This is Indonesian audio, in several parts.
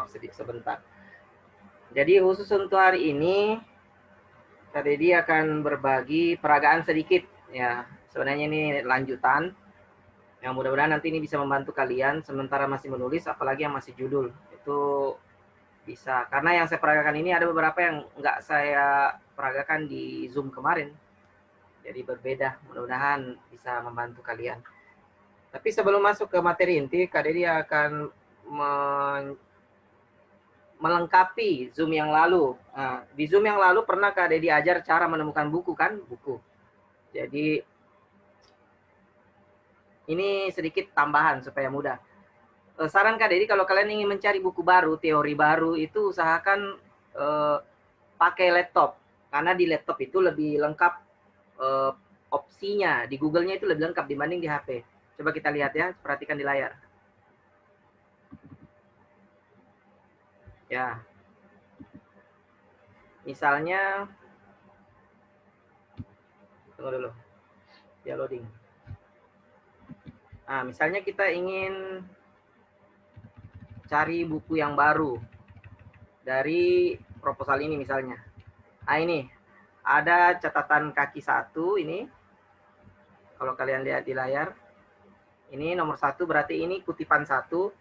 maaf sebentar. Jadi khusus untuk hari ini, Kak Dedi akan berbagi peragaan sedikit ya. Sebenarnya ini lanjutan. Yang mudah-mudahan nanti ini bisa membantu kalian sementara masih menulis, apalagi yang masih judul. Itu bisa. Karena yang saya peragakan ini ada beberapa yang nggak saya peragakan di Zoom kemarin. Jadi berbeda. Mudah-mudahan bisa membantu kalian. Tapi sebelum masuk ke materi inti, Kak Dedi akan melengkapi Zoom yang lalu. Nah, di Zoom yang lalu pernah Kak Dedi ajar cara menemukan buku kan? Buku. Jadi ini sedikit tambahan supaya mudah. Saran Kak Dedi kalau kalian ingin mencari buku baru, teori baru, itu usahakan pakai laptop. Karena di laptop itu lebih lengkap opsinya. Di Google-nya itu lebih lengkap dibanding di HP. Coba kita lihat ya, perhatikan di layar. Ya. Misalnya, tunggu dulu. Ya loading. Nah, misalnya kita ingin cari buku yang baru dari proposal ini misalnya. Nah, ini ada catatan kaki 1 ini. Kalau kalian lihat di layar. Ini nomor 1 berarti ini kutipan 1,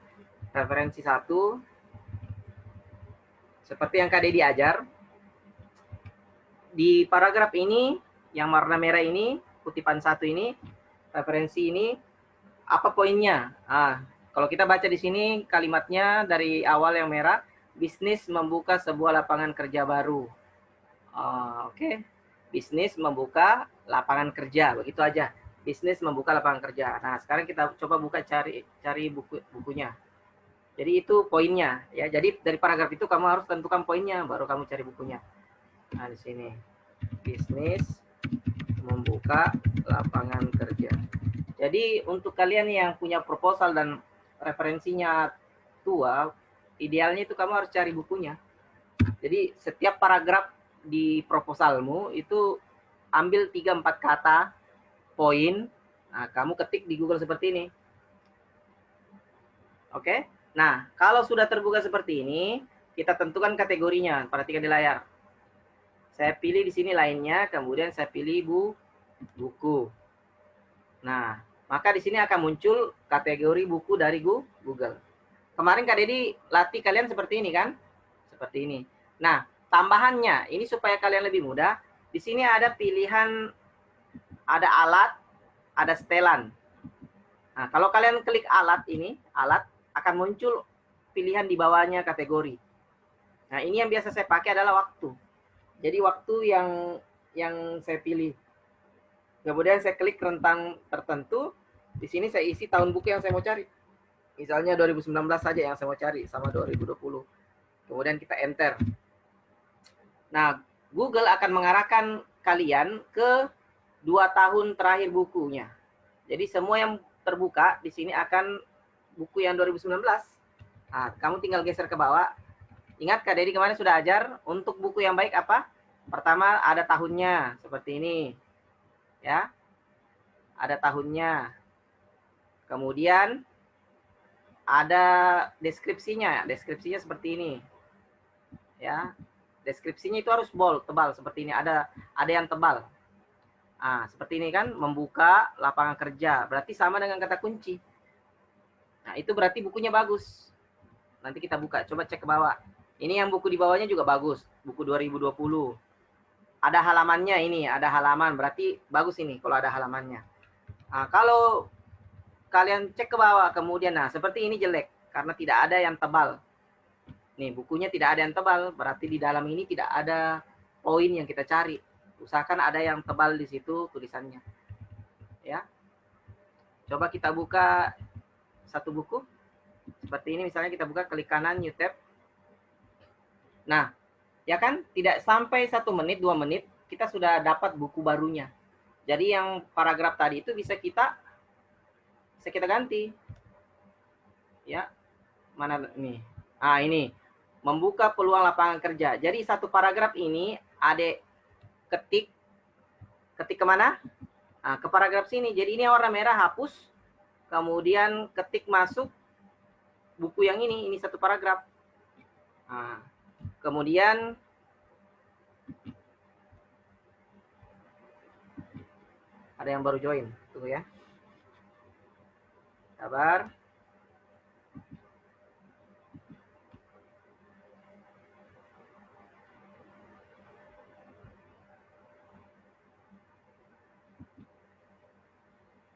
referensi 1. Seperti yang Kak Dedi ajar. Di paragraf ini, yang warna merah ini, kutipan 1 ini, referensi ini, apa poinnya? Nah, kalau kita baca di sini kalimatnya dari awal yang merah, bisnis membuka sebuah lapangan kerja baru. Oke. Bisnis membuka lapangan kerja, begitu aja. Bisnis membuka lapangan kerja. Nah, sekarang kita coba buka cari bukunya. Jadi itu poinnya ya. Jadi dari paragraf itu kamu harus tentukan poinnya baru kamu cari bukunya. Nah, di sini. Bisnis membuka lapangan kerja. Jadi untuk kalian yang punya proposal dan referensinya tua, idealnya itu kamu harus cari bukunya. Jadi setiap paragraf di proposalmu itu ambil 3-4 kata poin. Nah, kamu ketik di Google seperti ini. Oke. Nah, kalau sudah terbuka seperti ini, kita tentukan kategorinya. Perhatikan di layar. Saya pilih di sini lainnya, kemudian saya pilih buku. Nah, maka di sini akan muncul kategori buku dari Google. Kemarin Kak Dedi latih kalian seperti ini kan? Seperti ini. Nah, tambahannya, ini supaya kalian lebih mudah, di sini ada pilihan, ada alat, ada setelan. Nah, kalau kalian klik alat ini, alat akan muncul pilihan di bawahnya kategori. Nah, ini yang biasa saya pakai adalah waktu. Jadi waktu yang saya pilih. Kemudian saya klik rentang tertentu, di sini saya isi tahun buku yang saya mau cari. Misalnya 2019 saja yang saya mau cari, sama 2020. Kemudian kita enter. Nah, Google akan mengarahkan kalian ke 2 tahun terakhir bukunya. Jadi semua yang terbuka di sini akan buku yang 2019. Nah, kamu tinggal geser ke bawah. Ingat Kak Dedi kemarin sudah ajar, untuk buku yang baik apa? Pertama ada tahunnya, seperti ini. Ya. Ada tahunnya. Kemudian ada deskripsinya. Deskripsinya seperti ini. Ya. Deskripsinya itu harus bold, tebal seperti ini. Ada yang tebal. Nah, seperti ini kan, membuka lapangan kerja. Berarti sama dengan kata kunci. Nah, itu berarti bukunya bagus. Nanti kita buka, coba cek ke bawah. Ini yang buku di bawahnya juga bagus. Buku 2020. Ada halamannya ini, ada halaman. Berarti bagus ini kalau ada halamannya. Nah, kalau kalian cek ke bawah kemudian, nah seperti ini jelek. Karena tidak ada yang tebal. Nih, bukunya tidak ada yang tebal. Berarti di dalam ini tidak ada poin yang kita cari. Usahakan ada yang tebal di situ tulisannya. Ya. Coba kita buka satu buku. Seperti ini misalnya kita buka, klik kanan, new tab. Nah, ya kan tidak sampai 1 menit, 2 menit, kita sudah dapat buku barunya. Jadi yang paragraf tadi itu bisa kita ganti. Ya. Mana nih? Ah, ini. Membuka peluang lapangan kerja. Jadi satu paragraf ini Adek ketik kemana? Nah, ke paragraf sini. Jadi ini warna merah, hapus. Kemudian ketik masuk buku yang ini satu paragraf. Nah, kemudian ada yang baru join. Tunggu ya. Sabar.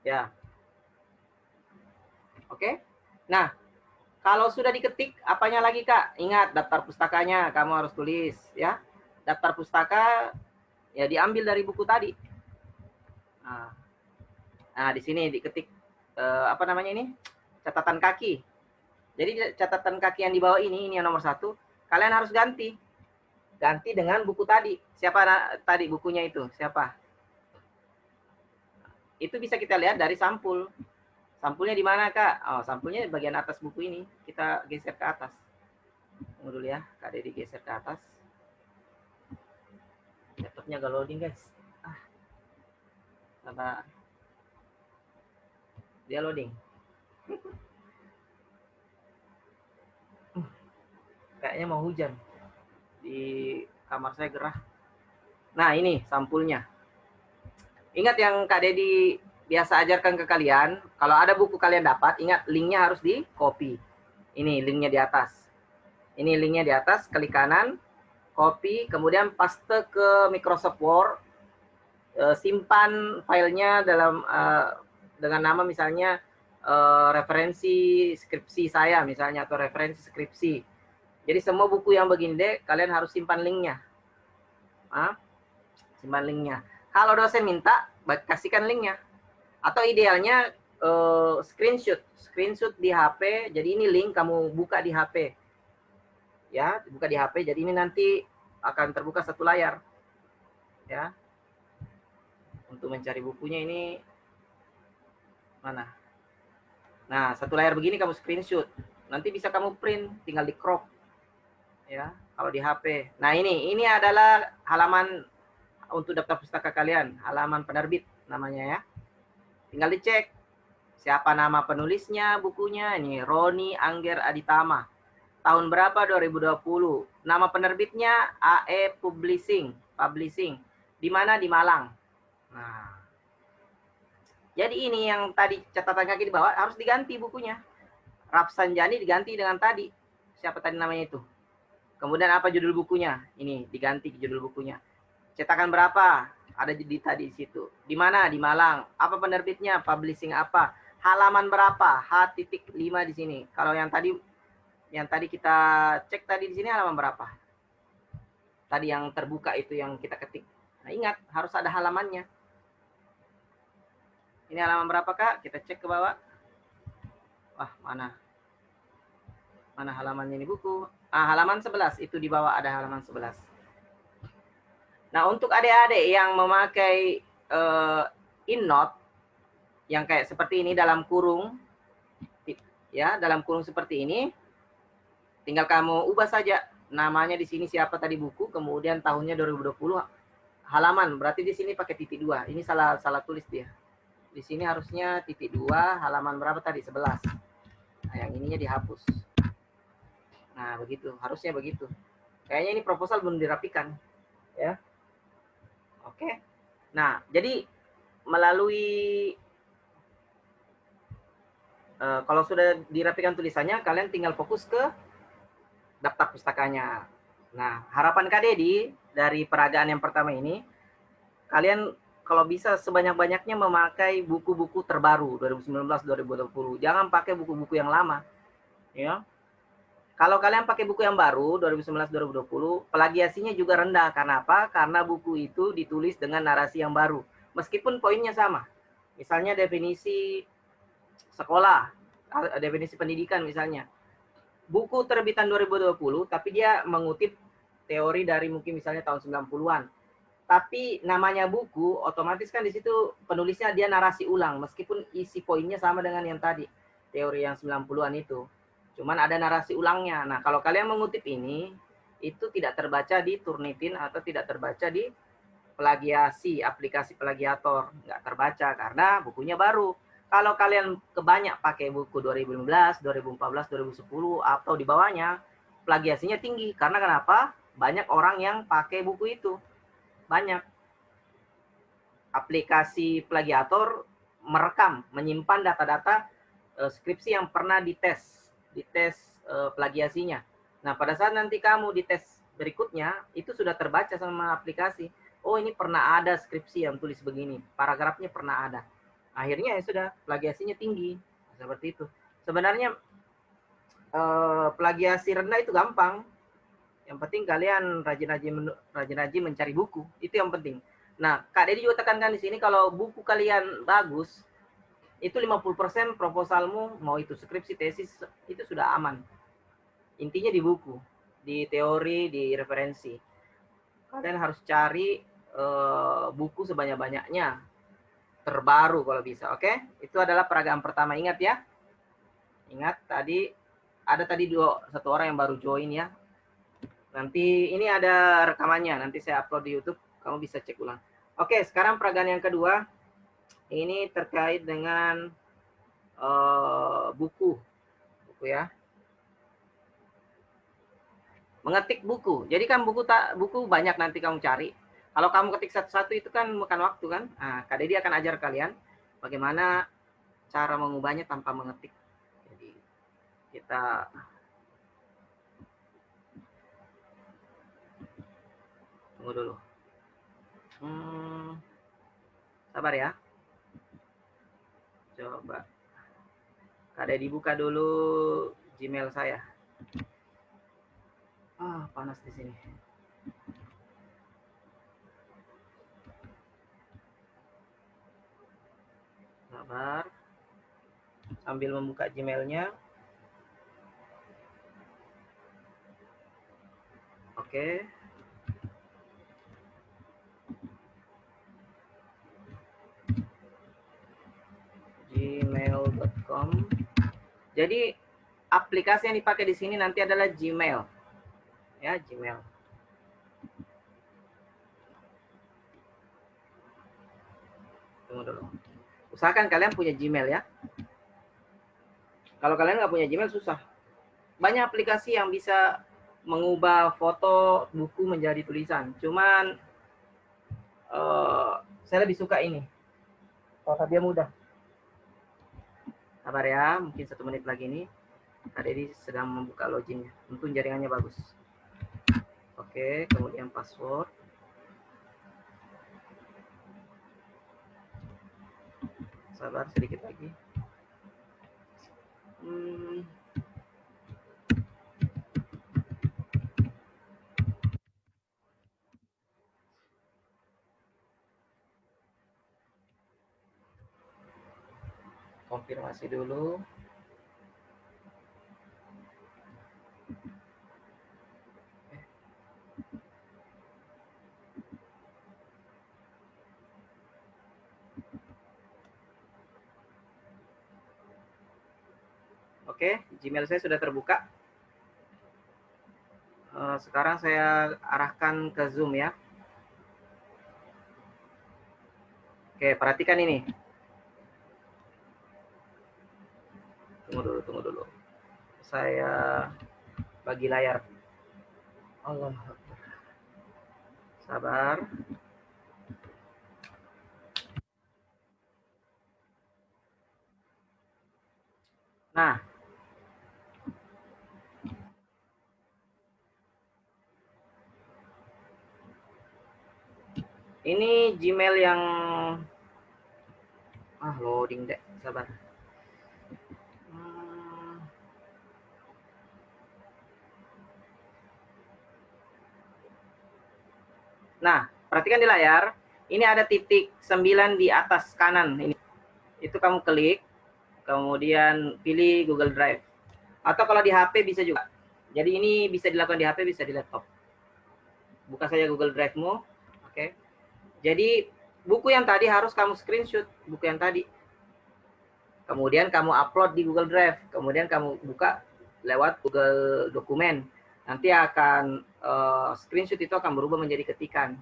Ya. Oke. Nah, kalau sudah diketik, apanya lagi Kak? Ingat, daftar pustakanya kamu harus tulis ya. Daftar pustaka ya diambil dari buku tadi. Nah, di sini diketik apa namanya ini? Catatan kaki. Jadi catatan kaki yang di bawah ini yang nomor 1, kalian harus ganti. Ganti dengan buku tadi. Siapa tadi bukunya itu? Siapa? Itu bisa kita lihat dari sampul. Sampulnya di mana, Kak? Oh, sampulnya di bagian atas buku ini. Kita geser ke atas. Tunggu dulu ya, Kak Dedi geser ke atas. Laptopnya gak loading, guys. Sabar. Dia loading. Kayaknya mau hujan. Di kamar saya gerah. Nah, ini sampulnya. Ingat yang Kak Dedi biasa ajarkan ke kalian, kalau ada buku kalian dapat, ingat linknya harus di copy. Ini linknya di atas. Ini linknya di atas, klik kanan, copy, kemudian paste ke Microsoft Word, simpan filenya dalam dengan nama misalnya referensi skripsi saya misalnya, atau referensi skripsi. Jadi semua buku yang begini deh, kalian harus simpan linknya. Simpan linknya. Kalau dosen minta, kasihkan linknya. Atau idealnya screenshot di HP. Jadi ini link kamu buka di HP. Ya, buka di HP. Jadi ini nanti akan terbuka satu layar. Ya. Untuk mencari bukunya ini mana? Nah, satu layar begini kamu screenshot. Nanti bisa kamu print, tinggal di crop. Ya, kalau di HP. Nah, ini adalah halaman untuk daftar pustaka kalian, halaman penerbit namanya ya. Tinggal dicek siapa nama penulisnya bukunya. Ini Roni Angger Aditama. Tahun berapa? 2020. Nama penerbitnya AE Publishing. Di mana? Di Malang. Nah, jadi ini yang tadi catatan kaki di bawah harus diganti bukunya. Rapsanjani diganti dengan tadi. Siapa tadi namanya itu? Kemudian apa judul bukunya? Ini diganti judul bukunya. Cetakan berapa? Ada di tadi di situ. Di mana? Di Malang. Apa penerbitnya? Publishing apa? Halaman berapa? H.5 di sini. Kalau yang tadi kita cek tadi di sini halaman berapa? Tadi yang terbuka itu yang kita ketik. Nah, ingat harus ada halamannya. Ini halaman berapa, Kak? Kita cek ke bawah. Wah, mana? Mana halamannya ini buku? Halaman 11. Itu di bawah ada halaman 11. Nah, untuk adik-adik yang memakai InNote yang kayak seperti ini dalam kurung, ya, dalam kurung seperti ini, tinggal kamu ubah saja namanya di sini siapa tadi buku, kemudian tahunnya 2020, halaman, berarti di sini pakai titik 2. Ini salah tulis dia. Di sini harusnya titik 2, halaman berapa tadi? 11. Nah, yang ininya dihapus. Nah, begitu, harusnya begitu. Kayaknya ini proposal belum dirapikan, ya. Oke. Nah, jadi melalui kalau sudah dirapikan tulisannya, kalian tinggal fokus ke daftar pustakanya. Nah, harapan Kak Dedi dari peragaan yang pertama ini, kalian kalau bisa sebanyak-banyaknya memakai buku-buku terbaru 2019-2020. Jangan pakai buku-buku yang lama. Ya. Kalau kalian pakai buku yang baru 2019-2020, plagiasinya juga rendah. Karena apa? Karena buku itu ditulis dengan narasi yang baru. Meskipun poinnya sama. Misalnya definisi sekolah, definisi pendidikan misalnya. Buku terbitan 2020, tapi dia mengutip teori dari mungkin misalnya tahun 90-an. Tapi namanya buku, otomatis kan di situ penulisnya dia narasi ulang. Meskipun isi poinnya sama dengan yang tadi, teori yang 90-an itu. Cuman ada narasi ulangnya. Nah, kalau kalian mengutip ini, itu tidak terbaca di Turnitin atau tidak terbaca di plagiasi, aplikasi plagiator. Nggak terbaca karena bukunya baru. Kalau kalian kebanyak pakai buku 2015, 2014, 2010, atau di bawahnya, plagiasinya tinggi. Karena kenapa? Banyak orang yang pakai buku itu. Banyak. Aplikasi plagiator merekam, menyimpan data-data skripsi yang pernah dites plagiasinya. Nah, pada saat nanti kamu dites berikutnya, itu sudah terbaca sama aplikasi. Oh, ini pernah ada skripsi yang tulis begini, paragrafnya pernah ada. Akhirnya ya sudah, plagiasinya tinggi. Seperti itu. Sebenarnya plagiasi rendah itu gampang. Yang penting kalian rajin-rajin mencari buku. Itu yang penting. Nah, Kak Dedi juga tekankan di sini kalau buku kalian bagus, itu 50% proposalmu, mau itu skripsi, tesis, itu sudah aman. Intinya di buku, di teori, di referensi. Kalian harus cari buku sebanyak-banyaknya, terbaru kalau bisa, oke? Itu adalah peragaan pertama, ingat ya. Ingat tadi, ada tadi satu orang yang baru join ya. Nanti ini ada rekamannya, nanti saya upload di YouTube, kamu bisa cek ulang. Oke, sekarang peragaan yang kedua, ini terkait dengan buku ya. Mengetik buku. Jadi kan buku banyak nanti kamu cari. Kalau kamu ketik satu-satu itu kan makan waktu kan. Nah, Kak Dedi akan ajar kalian bagaimana cara mengubahnya tanpa mengetik. Jadi kita tunggu dulu. Sabar ya. Coba Kak Dedi buka dulu Gmail saya. Panas di sini. Sabar. Sambil membuka Gmail-nya. Oke. gmail.com. Jadi aplikasi yang dipakai di sini nanti adalah Gmail. Ya, Gmail. Tunggu dulu. Usahakan kalian punya Gmail ya. Kalau kalian nggak punya Gmail susah. Banyak aplikasi yang bisa mengubah foto buku menjadi tulisan. Cuman saya lebih suka ini. Karena dia mudah. Sabar ya, mungkin 1 menit lagi nih. Kak Dedi sedang membuka loginnya. Tentu jaringannya bagus. Oke, kemudian password. Sabar sedikit lagi. Konfirmasi dulu. Oke, Gmail saya sudah terbuka. Sekarang saya arahkan ke Zoom ya. Oke, perhatikan ini. Tunggu dulu. Saya bagi layar. Allah. Sabar. Nah. Ini Gmail yang loading deh, sabar. Nah, perhatikan di layar, ini ada titik 9 di atas kanan ini. Itu kamu klik, kemudian pilih Google Drive. Atau kalau di HP bisa juga. Jadi ini bisa dilakukan di HP, bisa di laptop. Buka saja Google Drive-mu. Oke. Jadi buku yang tadi harus kamu screenshot, buku yang tadi. Kemudian kamu upload di Google Drive. Kemudian kamu buka lewat Google Dokumen. Nanti akan screenshot itu akan berubah menjadi ketikan.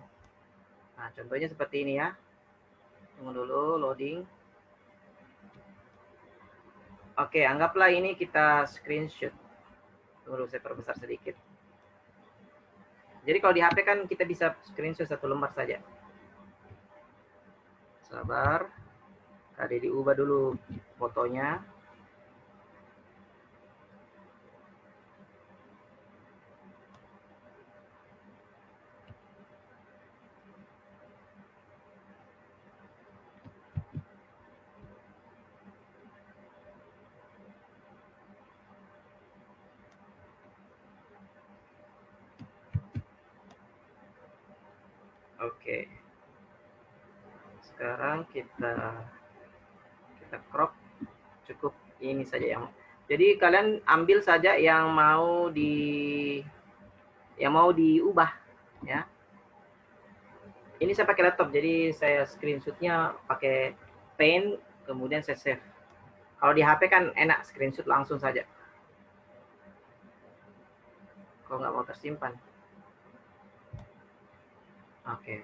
Nah, contohnya seperti ini ya. Tunggu dulu loading. Oke, anggaplah ini kita screenshot. Tunggu saya perbesar sedikit. Jadi kalau di HP kan kita bisa screenshot 1 lembar saja. Sabar. Kak Dedi ubah dulu fotonya. Oke. Sekarang kita crop, cukup ini saja yang. Jadi kalian ambil saja yang mau diubah ya. Ini saya pakai laptop, jadi saya screenshotnya pakai Paint, kemudian saya save. Kalau di HP kan enak, screenshot langsung saja. Kalau nggak mau tersimpan. Oke.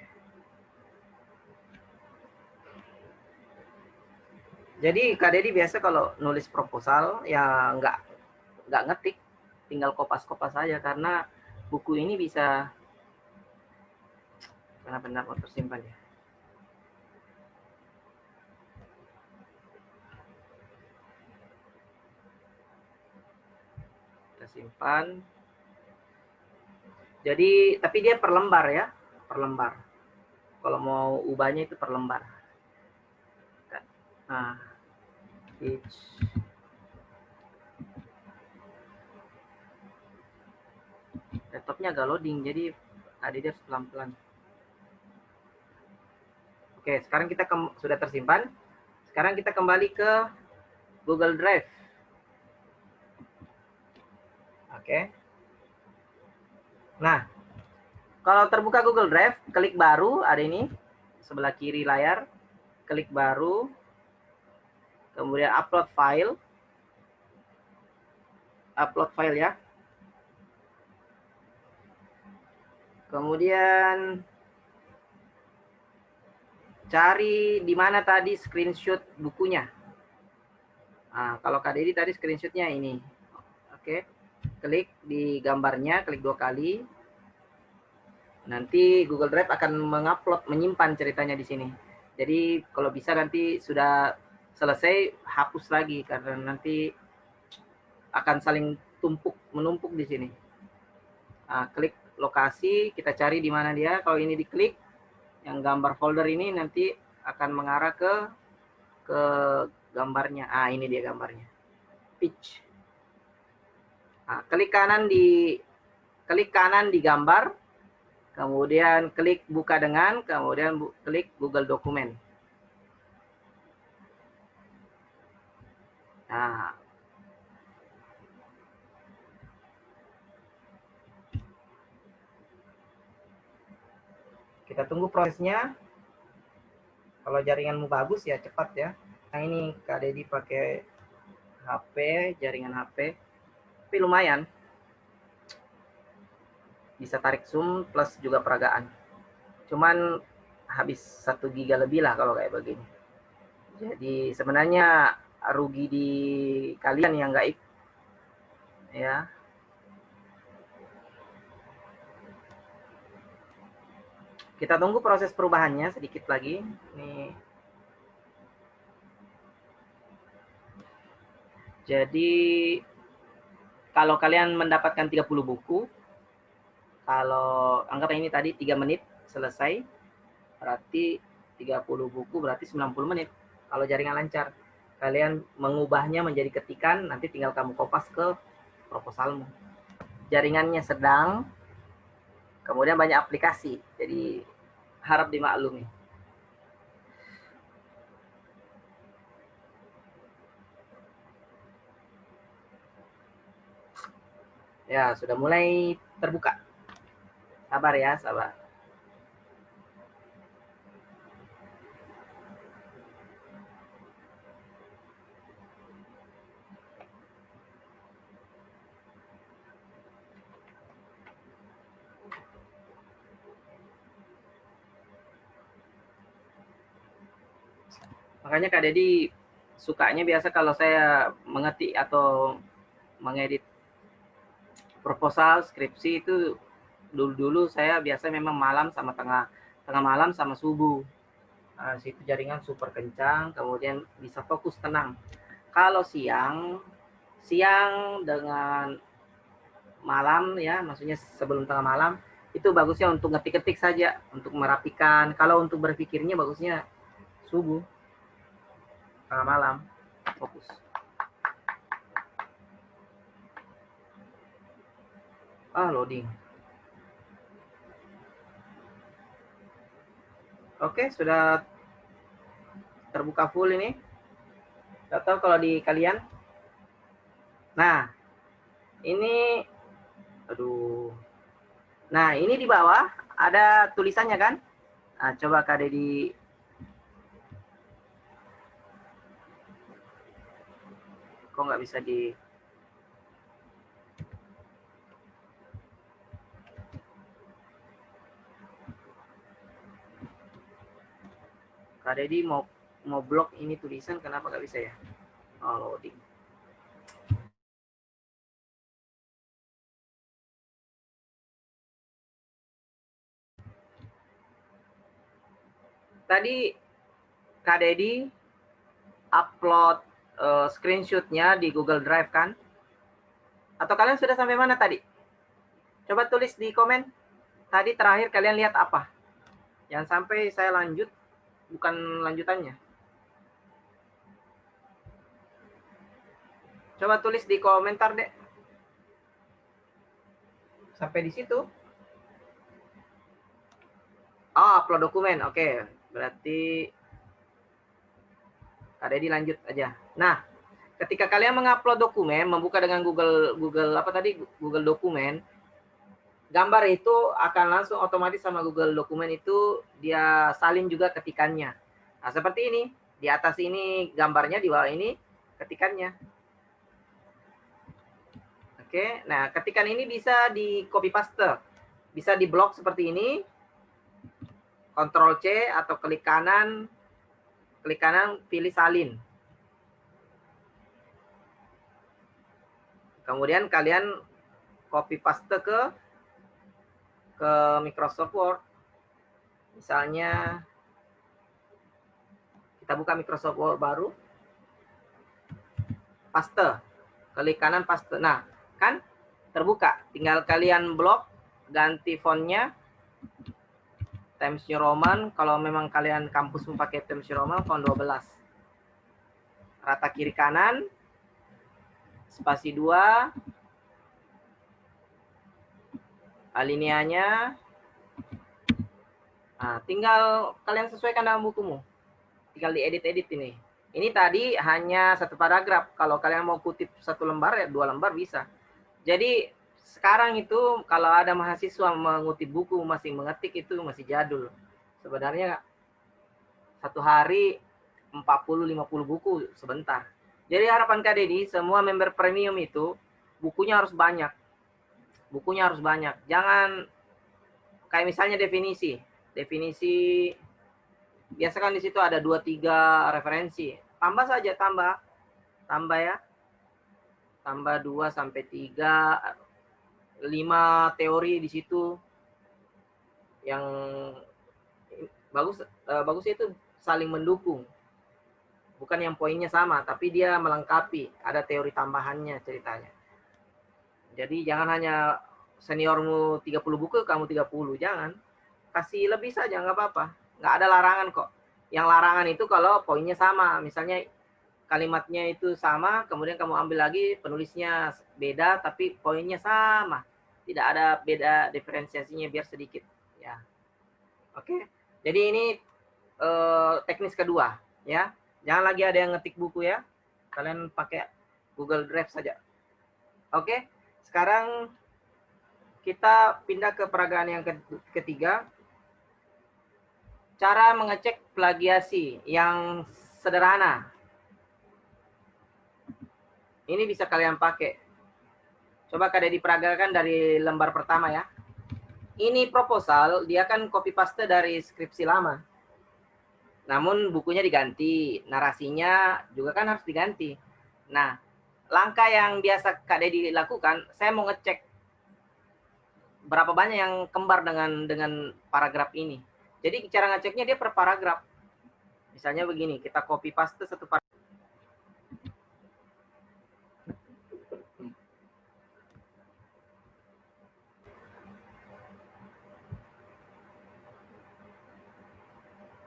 Jadi Kak Dedi biasa kalau nulis proposal ya nggak ngetik, tinggal kopas-kopas saja karena buku ini bisa benar-benar mau tersimpan ya. Kita simpan. Jadi tapi dia per lembar ya, per lembar. Kalau mau ubahnya itu per lembar. Nah, laptopnya agak loading, jadi tadi dia harus pelan-pelan. Oke, sekarang kita sudah tersimpan. Sekarang kita kembali ke Google Drive. Oke. Nah, kalau terbuka Google Drive, klik baru, ada ini, sebelah kiri layar, klik baru, kemudian upload file ya. Kemudian cari di mana tadi screenshot bukunya. Nah, kalau Kak Dedi tadi screenshotnya ini. Oke, klik di gambarnya, klik 2 kali. Nanti Google Drive akan mengupload, menyimpan ceritanya di sini. Jadi kalau bisa nanti sudah selesai, hapus lagi karena nanti akan saling menumpuk di sini. Nah, klik lokasi, kita cari di mana dia. Kalau ini diklik, yang gambar folder ini nanti akan mengarah ke gambarnya. Ah, ini dia gambarnya. Pitch. Nah, klik kanan di gambar, kemudian klik buka dengan, kemudian klik Google Dokumen. Nah, kita tunggu prosesnya. Kalau jaringanmu bagus ya cepat ya. Nah, ini Kak Dedi pakai HP, jaringan HP. Tapi lumayan. Bisa tarik zoom plus juga peragaan. Cuman habis 1 giga lebih lah kalau kayak begini. Jadi sebenarnya rugi di kalian yang nggak ikut ya. Kita tunggu proses perubahannya sedikit lagi. Nih. Jadi kalau kalian mendapatkan 30 buku, kalau anggap ini tadi 3 menit selesai, berarti 30 buku berarti 90 menit. Kalau jaringan lancar, kalian mengubahnya menjadi ketikan, nanti tinggal kamu kopas ke proposalmu. Jaringannya sedang, kemudian banyak aplikasi, jadi harap dimaklumi. Ya, sudah mulai terbuka. Sabar ya, sabar. Makanya Kak Dedi sukanya biasa kalau saya mengetik atau mengedit proposal, skripsi itu dulu saya biasa memang malam sama tengah malam sama subuh. Situ jaringan super kencang, kemudian bisa fokus tenang. Kalau siang dengan malam ya, maksudnya sebelum tengah malam, itu bagusnya untuk ngetik-ketik saja, untuk merapikan. Kalau untuk berpikirnya bagusnya subuh, tengah malam, fokus. Loading. Oke, sudah terbuka full ini. Tidak tahu kalau di kalian. Nah, ini, aduh. Nah, ini di bawah ada tulisannya kan? Nah, coba Kak Dedi. Kok nggak bisa di... Kak Dedi mau blok ini tulisan, kenapa nggak bisa ya? Loading. Tadi Kak Dedi upload screenshot-nya di Google Drive kan? Atau kalian sudah sampai mana tadi? Coba tulis di komen. Tadi terakhir kalian lihat apa? Jangan sampai saya lanjut, bukan lanjutannya. Coba tulis di komentar deh. Sampai di situ. Upload dokumen. Oke, berarti ada dilanjut aja. Nah, ketika kalian mengupload dokumen, membuka dengan Google Dokumen, gambar itu akan langsung otomatis sama Google Dokumen itu dia salin juga ketikannya. Nah, seperti ini. Di atas ini gambarnya, di bawah ini ketikannya. Oke, nah ketikan ini bisa di copy paste. Bisa di blok seperti ini. Ctrl C atau klik kanan pilih salin. Kemudian kalian copy paste ke Microsoft Word. Misalnya kita buka Microsoft Word baru. Paste. Klik kanan paste. Nah, kan terbuka. Tinggal kalian blok, ganti fontnya Times New Roman. Kalau memang kalian kampus memakai Times New Roman, font 12. Rata kiri kanan. Spasi 2. Alineanya. Nah, tinggal kalian sesuaikan dalam bukumu. Tinggal diedit-edit ini. Ini tadi hanya satu paragraf. Kalau kalian mau kutip satu lembar, ya 2 lembar bisa. Jadi sekarang itu kalau ada mahasiswa mengutip buku masih mengetik itu masih jadul. Sebenarnya satu hari 40-50 buku sebentar. Jadi harapan Kak Dedi, semua member premium itu bukunya harus banyak. Bukunya harus banyak. Jangan kayak misalnya definisi. Definisi biasa kan di situ ada 2-3 referensi. Tambah saja, tambah ya. Tambah 2 sampai 3, 5 teori di situ. Yang bagus itu saling mendukung. Bukan yang poinnya sama, tapi dia melengkapi. Ada teori tambahannya ceritanya. Jadi jangan hanya seniormu 30 buku, kamu 30. Jangan. Kasih lebih saja, nggak apa-apa. Nggak ada larangan kok. Yang larangan itu kalau poinnya sama. Misalnya kalimatnya itu sama, kemudian kamu ambil lagi penulisnya beda, tapi poinnya sama. Tidak ada beda diferensiasinya biar sedikit. Ya. Oke. Jadi ini teknis kedua. Ya. Jangan lagi ada yang ngetik buku ya. Kalian pakai Google Drive saja. Oke. Sekarang kita pindah ke peragaan yang ketiga. Cara mengecek plagiasi yang sederhana. Ini bisa kalian pakai. Coba Kak Dedi peragakan dari lembar pertama ya. Ini proposal, dia kan copy paste dari skripsi lama. Namun bukunya diganti, narasinya juga kan harus diganti. Nah, langkah yang biasa Kak Dedi lakukan, saya mau ngecek berapa banyak yang kembar dengan paragraf ini. Jadi cara ngeceknya dia per paragraf. Misalnya begini, kita copy paste satu paragraf.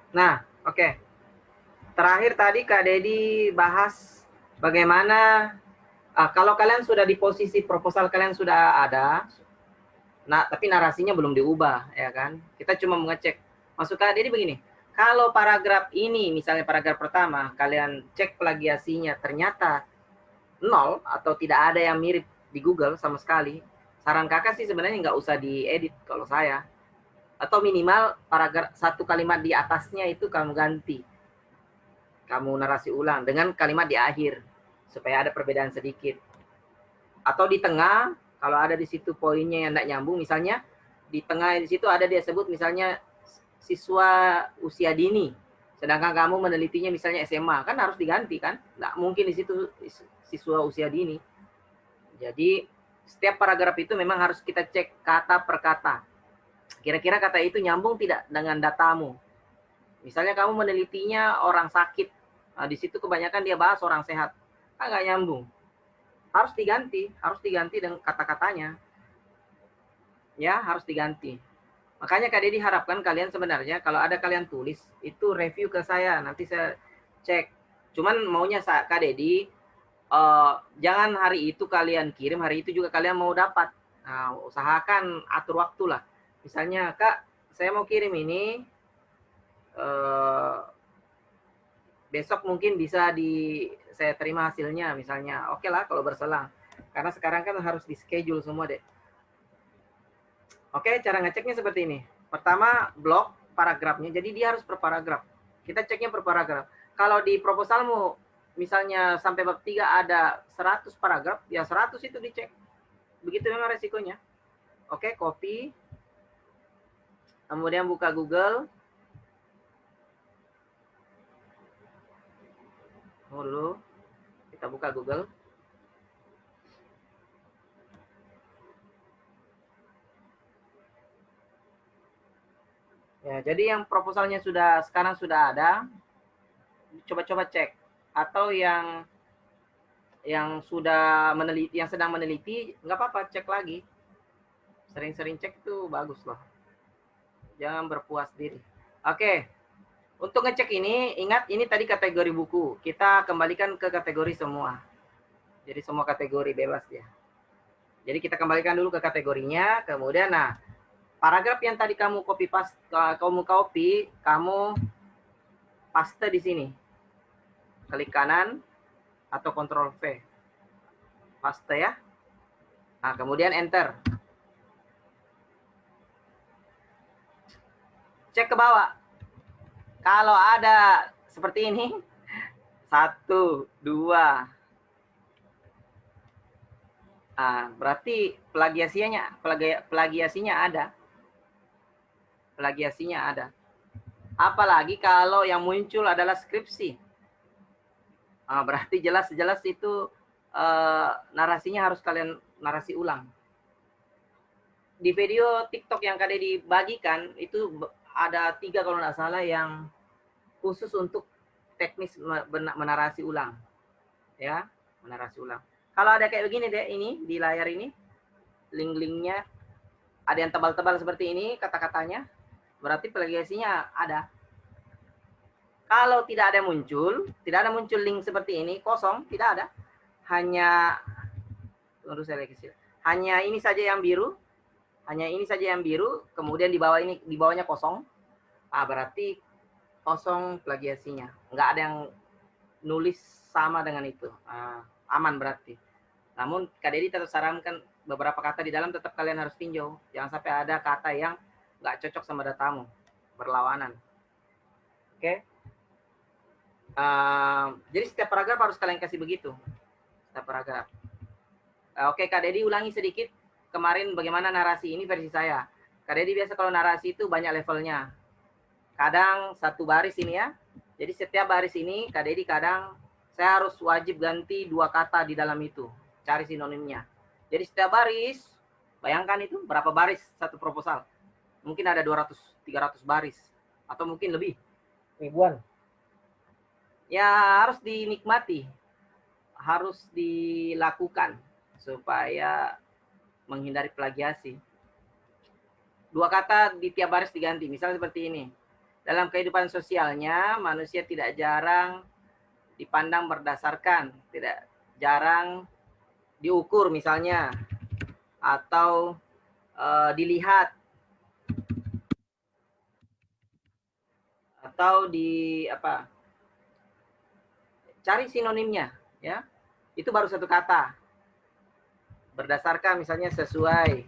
Nah, oke. Terakhir tadi Kak Dedi bahas bagaimana kalau kalian sudah di posisi proposal kalian sudah ada, nah tapi narasinya belum diubah, ya kan? Kita cuma mengecek. Maksud Kak Dedi begini, kalau paragraf ini, misalnya paragraf pertama, kalian cek plagiasinya ternyata 0 atau tidak ada yang mirip di Google sama sekali, saran kakak sih sebenarnya nggak usah diedit kalau saya. Atau minimal paragraf satu kalimat di atasnya itu kamu ganti. Kamu narasi ulang dengan kalimat di akhir supaya ada perbedaan sedikit. Atau di tengah, kalau ada di situ poinnya yang tidak nyambung, misalnya di tengah di situ ada dia sebut misalnya siswa usia dini, sedangkan kamu menelitinya misalnya SMA, kan harus diganti kan? Nggak mungkin di situ siswa usia dini. Jadi setiap paragraf itu memang harus kita cek kata per kata. Kira-kira kata itu nyambung tidak dengan datamu. Misalnya kamu menelitinya orang sakit, nah, di situ kebanyakan dia bahas orang sehat, kan nggak nyambung. Harus diganti dengan kata-katanya. Ya, harus diganti. Makanya Kak Dedi harapkan kalian sebenarnya kalau ada kalian tulis, itu review ke saya, nanti saya cek. Cuman maunya Kak Dedi, jangan hari itu kalian kirim, hari itu juga kalian mau dapat. Nah, usahakan atur waktu lah. Misalnya, Kak, saya mau kirim ini, besok mungkin bisa saya terima hasilnya, misalnya. Oke lah kalau berselang. Karena sekarang kan harus di schedule semua deh. Oke, cara ngeceknya seperti ini. Pertama, blok paragrafnya. Jadi dia harus per paragraf. Kita ceknya per paragraf. Kalau di proposalmu, misalnya sampai bab 3 ada 100 paragraf, ya 100 itu dicek. Begitu memang resikonya. Oke, copy. Kemudian buka Google. Tunggu dulu. Kita buka Google. Ya, jadi yang proposalnya sekarang sudah ada, coba-coba cek. Atau yang sudah meneliti, yang sedang meneliti, nggak apa-apa, cek lagi. Sering-sering cek itu bagus loh. Jangan berpuas diri. Oke, untuk ngecek ini, ingat ini tadi kategori buku. Kita kembalikan ke kategori semua. Jadi semua kategori bebas ya. Jadi kita kembalikan dulu ke kategorinya, kemudian nah, paragraf yang tadi kamu copy kamu paste di sini. Klik kanan atau Ctrl V. Paste ya. Nah, kemudian enter. Cek ke bawah. Kalau ada seperti ini, 1, 2. Nah, berarti plagiasinya ada. Plagiasinya ada. Apalagi kalau yang muncul adalah skripsi. Nah, berarti jelas-jelas itu narasinya harus kalian narasi ulang. Di video TikTok yang kalian dibagikan, itu ada 3 kalau nggak salah yang khusus untuk teknis menarasi ulang. Ya, menarasi ulang. Kalau ada kayak begini deh, ini di layar ini, link-linknya, ada yang tebal-tebal seperti ini kata-katanya, berarti plagiasinya ada. Kalau tidak ada muncul link seperti ini, kosong, tidak ada. Hanya, tunggu saya lagi kecil. Hanya ini saja yang biru, kemudian di bawahnya kosong. Ah, berarti kosong plagiasinya. Nggak ada yang nulis sama dengan itu. Aman berarti. Namun Kak Dedi tetap sarankan beberapa kata di dalam tetap kalian harus tinjau. Jangan sampai ada kata yang nggak cocok sama datamu, berlawanan. Oke. Jadi setiap paragraf harus kalian kasih begitu. Setiap paragraf. Oke, Kak Dedi ulangi sedikit. Kemarin bagaimana narasi ini versi saya. Kak Dedi biasa kalau narasi itu banyak levelnya. Kadang satu baris ini ya. Jadi setiap baris ini Kak Dedi kadang saya harus wajib ganti 2 kata di dalam itu. Cari sinonimnya. Jadi setiap baris Bayangkan itu berapa baris satu proposal. Mungkin ada 200-300 baris. Atau mungkin lebih. Ribuan. Ya harus dinikmati. Harus dilakukan. Supaya menghindari plagiasi. 2 kata di tiap baris diganti. Misalnya seperti ini. Dalam kehidupan sosialnya, manusia tidak jarang dipandang berdasarkan. Tidak jarang diukur misalnya. Atau dilihat atau cari sinonimnya ya, itu baru satu kata berdasarkan misalnya sesuai.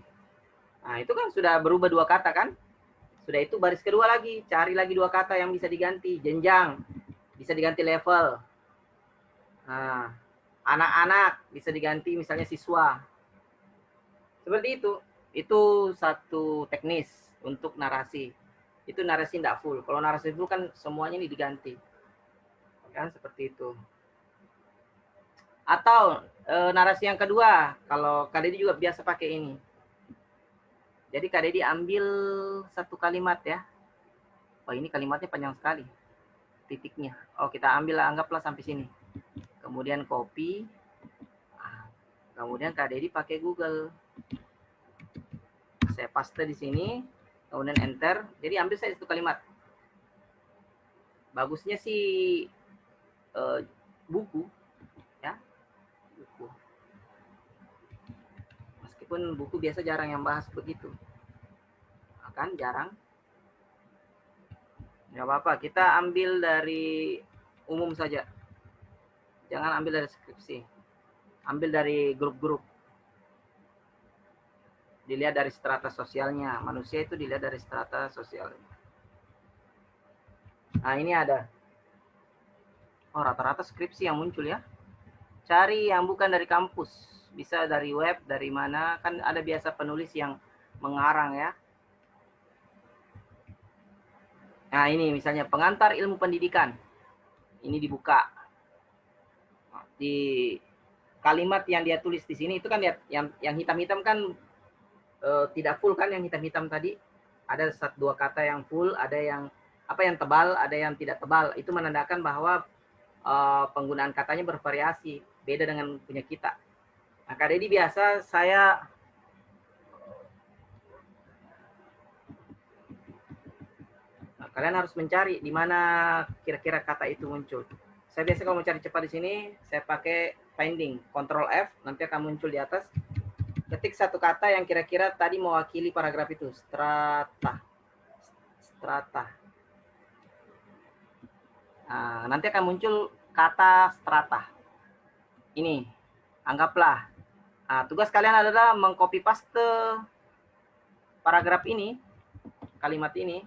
Nah itu kan sudah berubah 2 kata kan, sudah itu baris kedua lagi cari lagi 2 kata yang bisa diganti. Jenjang bisa diganti level, nah anak-anak bisa diganti misalnya siswa, seperti itu satu teknis untuk narasi. Itu narasi tidak full. Kalau narasi full kan semuanya ini diganti. Kan seperti itu. Atau narasi yang kedua, kalau Kak Dedi juga biasa pakai ini. Jadi Kak Dedi ambil satu kalimat ya. Oh ini kalimatnya panjang sekali. Titiknya. Oh kita ambil, anggaplah sampai sini. Kemudian copy. Kemudian Kak Dedi pakai Google. Saya paste di sini. Kemudian enter. Jadi ambil saya satu kalimat. Bagusnya sih buku. Ya. Buku. Meskipun buku biasa jarang yang bahas begitu. Kan jarang. Nggak apa-apa. Kita ambil dari umum saja. Jangan ambil dari skripsi. Ambil dari grup-grup. Dilihat dari strata sosialnya. Manusia itu dilihat dari strata sosialnya. Nah ini ada. Oh rata-rata skripsi yang muncul ya. Cari yang bukan dari kampus. Bisa dari web, dari mana. Kan ada biasa penulis yang mengarang ya. Nah ini misalnya pengantar ilmu pendidikan. Ini dibuka. Di kalimat yang dia tulis di sini itu kan yang hitam-hitam kan tidak full kan, yang hitam-hitam tadi. Ada 1-2 kata yang full, ada yang yang tebal, ada yang tidak tebal. Itu menandakan bahwa penggunaan katanya bervariasi, beda dengan punya kita. Nah, Kak Dedi biasa saya kalian harus mencari di mana kira-kira kata itu muncul. Saya biasa kalau mau cari cepat di sini, saya pakai finding, Ctrl F, nanti akan muncul di atas. Ketik satu kata yang kira-kira tadi mewakili paragraf itu. Strata. Nah, nanti akan muncul kata strata. Ini, anggaplah. Nah, tugas kalian adalah mengcopy paste paragraf ini, kalimat ini.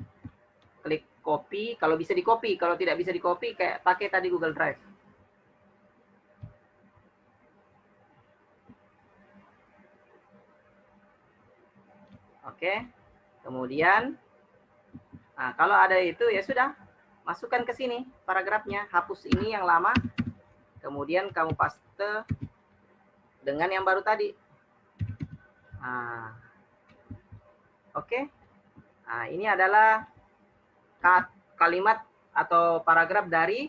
Klik copy, kalau bisa di copy, kalau tidak bisa di copy, kayak pakai tadi Google Drive. Oke, kemudian, nah kalau ada itu ya sudah, masukkan ke sini paragrafnya, hapus ini yang lama, kemudian kamu paste dengan yang baru tadi. Nah, oke, nah ini adalah kalimat atau paragraf dari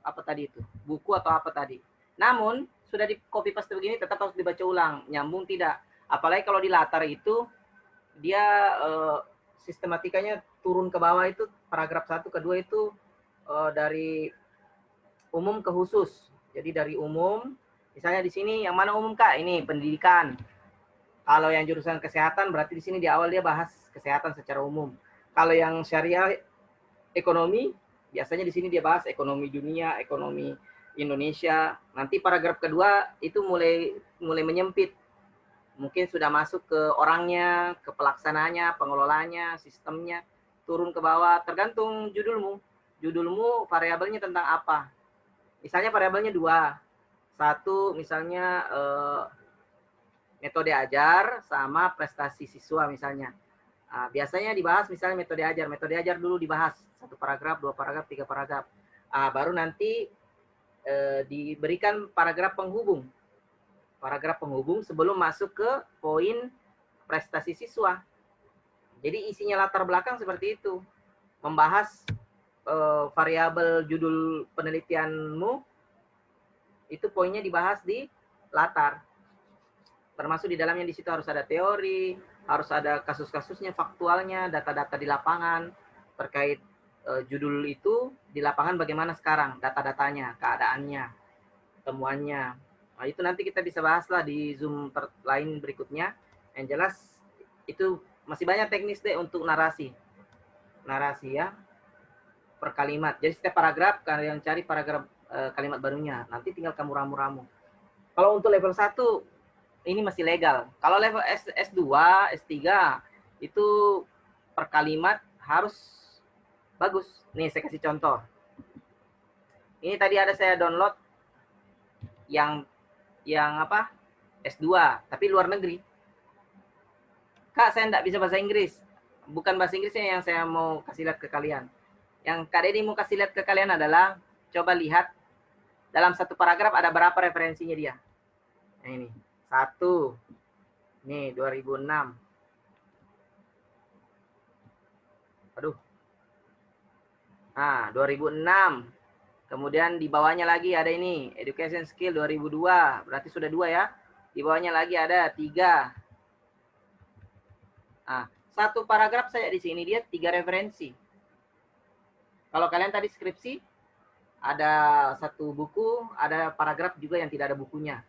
apa tadi itu, buku atau apa tadi. Namun sudah di copy paste begini tetap harus dibaca ulang, nyambung tidak. Apalagi kalau di latar itu dia sistematikanya turun ke bawah itu paragraf 1 ke 2 itu dari umum ke khusus. Jadi dari umum, misalnya di sini yang mana umum Kak? Ini pendidikan. Kalau yang jurusan kesehatan berarti di sini di awal dia bahas kesehatan secara umum. Kalau yang syariah ekonomi, biasanya di sini dia bahas ekonomi dunia, ekonomi Indonesia. Nanti paragraf kedua itu mulai menyempit. Mungkin sudah masuk ke orangnya, ke pelaksananya, pengelolanya, sistemnya, turun ke bawah, tergantung judulmu. Judulmu variabelnya tentang apa? Misalnya variabelnya 2. 1 misalnya metode ajar sama prestasi siswa misalnya. Nah, biasanya dibahas misalnya metode ajar dulu dibahas 1 paragraf, 2 paragraf, 3 paragraf. Baru nanti diberikan paragraf penghubung. Paragraf penghubung sebelum masuk ke poin prestasi siswa. Jadi isinya latar belakang seperti itu. Membahas variabel judul penelitianmu, itu poinnya dibahas di latar. Termasuk di dalamnya di situ harus ada teori, harus ada kasus-kasusnya, faktualnya, data-data di lapangan terkait judul itu di lapangan bagaimana sekarang, data-datanya, keadaannya, temuannya. Nah, itu nanti kita bisa bahaslah di Zoom lain berikutnya. Yang jelas itu masih banyak teknis deh untuk narasi. Narasi ya, per kalimat. Jadi setiap paragraf kalian cari paragraf kalimat barunya. Nanti tinggal kamu ramu-ramu. Kalau untuk level 1 ini masih legal. Kalau level S2, S3 itu per kalimat harus bagus. Nih saya kasih contoh. Ini tadi ada saya download yang apa? S2, tapi luar negeri. Kak, saya enggak bisa bahasa Inggris. Bukan bahasa Inggrisnya yang saya mau kasih lihat ke kalian. Yang Kak Dedi mau kasih lihat ke kalian adalah, coba lihat dalam satu paragraf ada berapa referensinya dia. Nah, ini. 1. Nih, 2006. Aduh. Nah, 2006. Kemudian di bawahnya lagi ada ini, Education Skill 2002. Berarti sudah 2 ya. Di bawahnya lagi ada 3. Nah, satu paragraf saja di sini dia 3 referensi. Kalau kalian tadi skripsi, ada satu buku, ada paragraf juga yang tidak ada bukunya.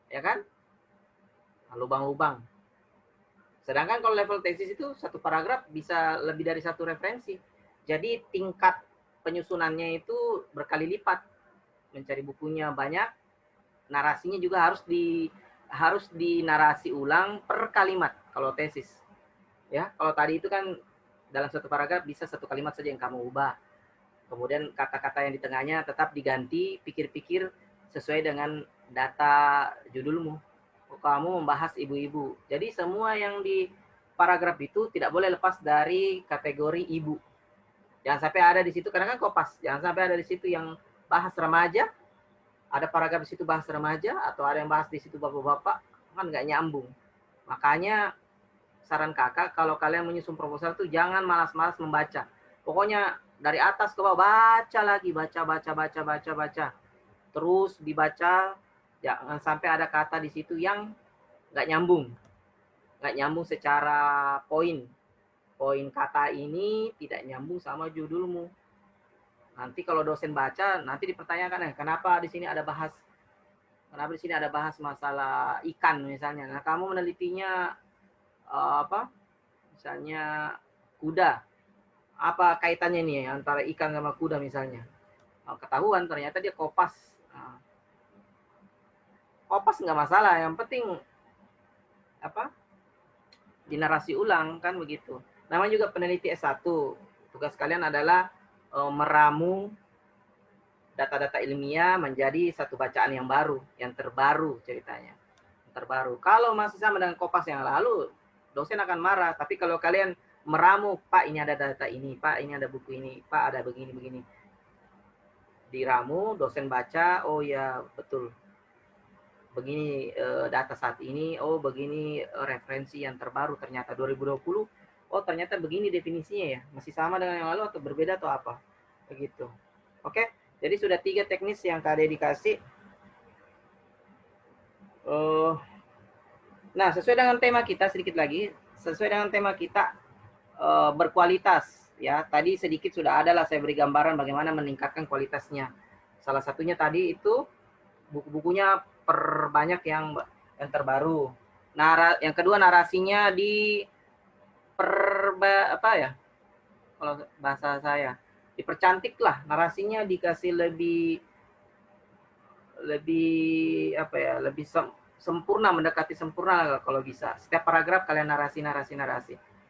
Ya kan? Lubang-lubang. Sedangkan kalau level tesis itu satu paragraf bisa lebih dari 1 referensi. Jadi tingkat penyusunannya itu berkali lipat. Mencari bukunya banyak, narasinya juga harus dinarasi ulang per kalimat kalau tesis. Ya, kalau tadi itu kan dalam satu paragraf bisa 1 kalimat saja yang kamu ubah. Kemudian kata-kata yang di tengahnya tetap diganti, pikir-pikir sesuai dengan data judulmu. Kamu membahas ibu-ibu. Jadi semua yang di paragraf itu tidak boleh lepas dari kategori ibu. Jangan sampai ada di situ, karena kan kopas. Jangan sampai ada di situ yang bahas remaja, ada paragraf di situ bahas remaja, atau ada yang bahas di situ bapak-bapak, kan nggak nyambung. Makanya saran kakak, kalau kalian menyusun proposal tuh jangan malas-malas membaca. Pokoknya dari atas ke bawah baca lagi, baca. Terus dibaca, jangan sampai ada kata di situ yang nggak nyambung. Nggak nyambung secara poin. Poin kata ini tidak nyambung sama judulmu. Nanti kalau dosen baca, nanti dipertanyakan, kenapa di sini ada bahas masalah ikan misalnya. Nah, kamu menelitinya apa? Misalnya kuda. Apa kaitannya nih antara ikan sama kuda misalnya? Ketahuan ternyata dia kopas. Kopas nggak masalah, yang penting apa? Dinarasi ulang kan begitu. Namanya juga peneliti S1. Tugas kalian adalah meramu data-data ilmiah menjadi satu bacaan yang baru, yang terbaru ceritanya. Yang terbaru. Kalau masih sama dengan kopas yang lalu, dosen akan marah. Tapi kalau kalian meramu, Pak ini ada data ini, Pak ini ada buku ini, Pak ada begini-begini. Diramu, dosen baca, oh ya betul. Begini data saat ini, oh begini referensi yang terbaru ternyata 2020, oh ternyata begini definisinya ya, masih sama dengan yang lalu atau berbeda atau apa, begitu. Oke, jadi sudah 3 teknis yang Kak Dedi kasih. Nah, sesuai dengan tema kita sedikit lagi, sesuai dengan tema kita berkualitas ya. Tadi sedikit sudah ada lah saya beri gambaran bagaimana meningkatkan kualitasnya. Salah satunya tadi itu buku-bukunya perbanyak yang terbaru. Yang kedua narasinya apa ya? Kalau bahasa saya, dipercantik lah narasinya, dikasih lebih apa ya? Lebih sempurna, mendekati sempurna kalau bisa. Setiap paragraf kalian narasi.